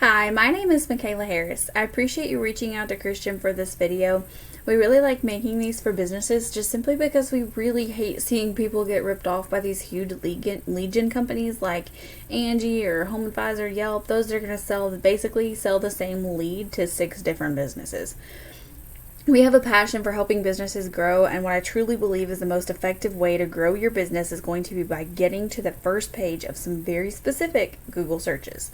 Hi, my name is Michaela Harris. I appreciate you reaching out to Christian for this video. We really like making these for businesses just simply because we really hate seeing people get ripped off by these huge legion companies like Angie or Home Advisor, Yelp. Those are going to basically sell the same lead to 6 different businesses. We have a passion for helping businesses grow, and what I truly believe is the most effective way to grow your business is going to be by getting to the first page of some very specific Google searches.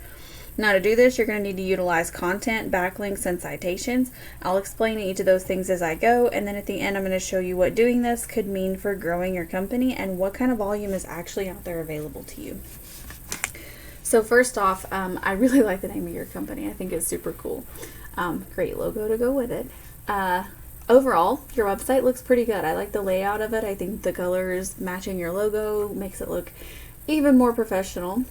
Now, to do this, you're going to need to utilize content, backlinks, and citations. I'll explain each of those things as I go, and then at the end I'm going to show you what doing this could mean for growing your company and what kind of volume is actually out there available to you. So first off, I really like the name of your company. I think it's super cool. Great logo to go with it. Overall, your website looks pretty good. I like the layout of it. I think the colors matching your logo makes it look even more professional.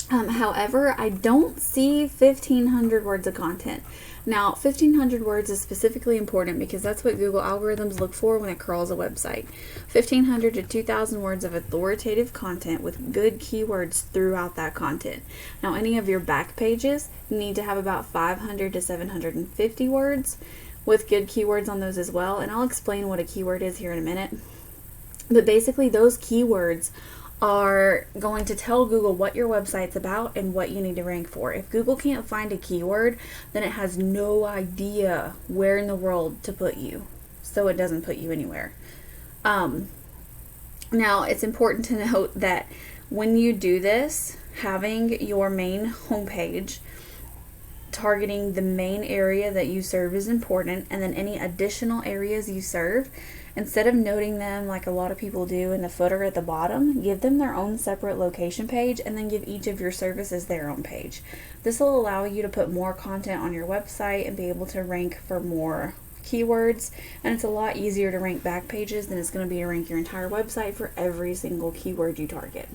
However, I don't see 1,500 words of content. Now, 1,500 words is specifically important because that's what Google algorithms look for when it crawls a website. 1,500 to 2,000 words of authoritative content with good keywords throughout that content. Now, any of your back pages need to have about 500 to 750 words with good keywords on those as well, and I'll explain what a keyword is here in a minute. But basically, those keywords are going to tell Google what your website's about and what you need to rank for. If Google can't find a keyword, then it has no idea where in the world to put you, so it doesn't put you anywhere. Now, it's important to note that when you do this, having your main homepage targeting the main area that you serve is important, and then any additional areas you serve, instead of noting them like a lot of people do in the footer at the bottom, give them their own separate location page and then give each of your services their own page. This will allow you to put more content on your website and be able to rank for more keywords, and it's a lot easier to rank back pages than it's going to be to rank your entire website for every single keyword you target.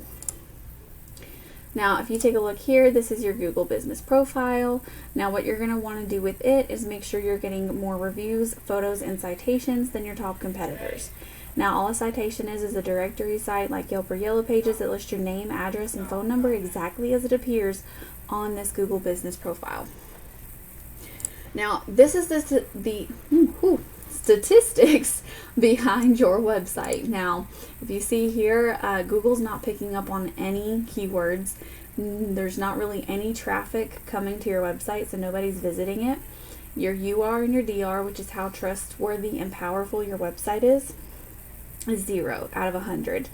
Now, if you take a look here, this is your Google business profile. Now, what you're going to want to do with it is make sure you're getting more reviews, photos, and citations than your top competitors. Now, all a citation is a directory site like Yelp or Yellow Pages that lists your name, address, and phone number exactly as it appears on this Google business profile. Now, this is the statistics behind your website. Now, if you see here, Google's not picking up on any keywords. There's not really any traffic coming to your website, so nobody's visiting it. Your UR and your DR, which is how trustworthy and powerful your website is 0 out of 100.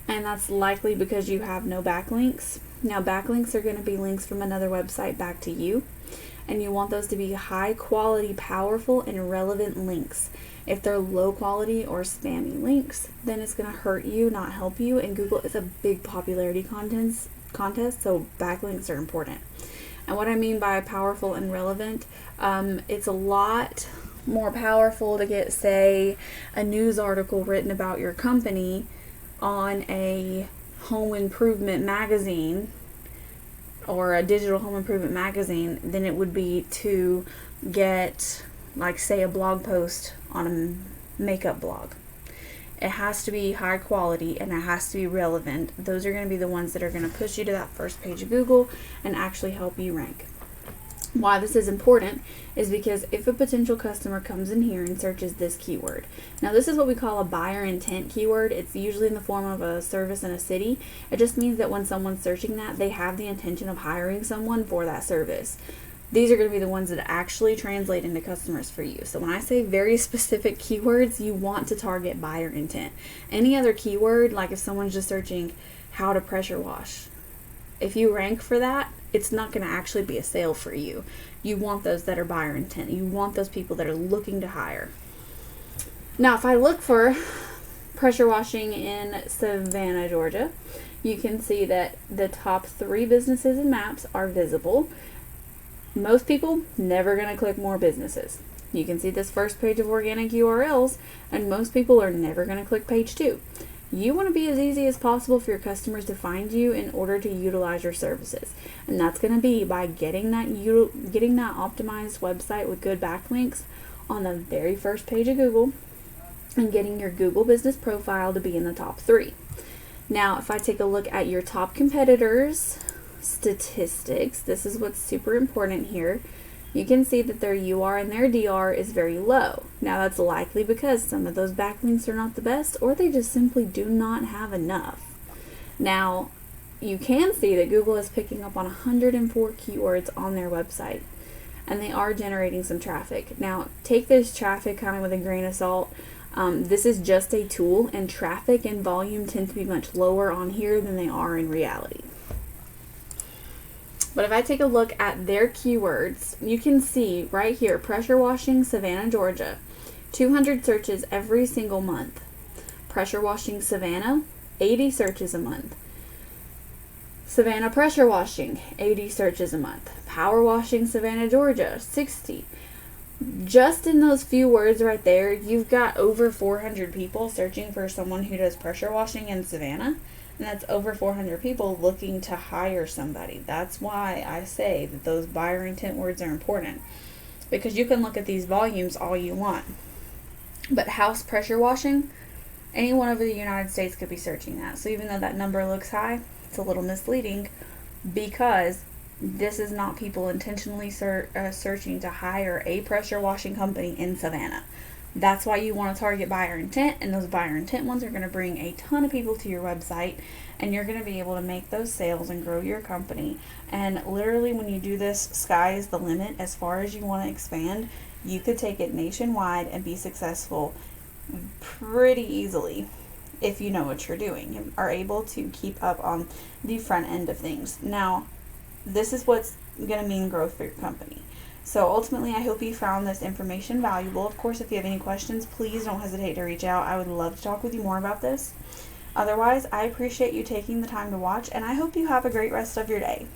And that's likely because you have no backlinks. Now, backlinks are going to be links from another website back to you, and you want those to be high quality, powerful, and relevant links. If they're low quality or spammy links, then it's going to hurt you, not help you, and Google is a big popularity contest, so backlinks are important. And what I mean by powerful and relevant, it's a lot more powerful to get, say, a news article written about your company on a home improvement magazine or a digital home improvement magazine than it would be to get, like, say, a blog post on a makeup blog. It has to be high quality and it has to be relevant. Those are going to be the ones that are going to push you to that first page of Google and actually help you rank. Why this is important is because if a potential customer comes in here and searches this keyword, now this is what we call a buyer intent keyword. It's usually in the form of a service in a city. It just means that when someone's searching that, they have the intention of hiring someone for that service. These are going to be the ones that actually translate into customers for you. So when I say very specific keywords, you want to target buyer intent. Any other keyword, like if someone's just searching how to pressure wash, if you rank for that, it's not going to actually be a sale for you. You want those that are buyer intent. You want those people that are looking to hire. Now, if I look for pressure washing in Savannah, Georgia, you can see that the top 3 businesses and maps are visible. Most people never going to click more businesses. You can see this first page of organic URLs, and most people are never going to click page 2. You want to be as easy as possible for your customers to find you in order to utilize your services. And that's going to be by getting that optimized website with good backlinks on the very first page of Google and getting your Google business profile to be in the top 3. Now, if I take a look at your top competitors, statistics, this is what's super important here. You can see that their UR and their DR is very low. Now that's likely because some of those backlinks are not the best, or they just simply do not have enough. Now, you can see that Google is picking up on 104 keywords on their website, and they are generating some traffic. Now, take this traffic kind of with a grain of salt. This is just a tool, and traffic and volume tend to be much lower on here than they are in reality. But if I take a look at their keywords, you can see right here, pressure washing, Savannah, Georgia, 200 searches every single month. Pressure washing, Savannah, 80 searches a month. Savannah pressure washing, 80 searches a month. Power washing, Savannah, Georgia, 60. Just in those few words right there, you've got over 400 people searching for someone who does pressure washing in Savannah. And that's over 400 people looking to hire somebody. That's why I say that those buyer intent words are important. Because you can look at these volumes all you want. But house pressure washing, anyone over the United States could be searching that. So even though that number looks high, it's a little misleading, because this is not people intentionally searching to hire a pressure washing company in Savannah. That's why you want to target buyer intent, and those buyer intent ones are going to bring a ton of people to your website, and you're going to be able to make those sales and grow your company. And literally, when you do this, sky is the limit as far as you want to expand. You could take it nationwide and be successful pretty easily if you know what you're doing and are able to keep up on the front end of things. Now, this is what's going to mean growth for your company. So ultimately, I hope you found this information valuable. Of course, if you have any questions, please don't hesitate to reach out. I would love to talk with you more about this. Otherwise, I appreciate you taking the time to watch, and I hope you have a great rest of your day.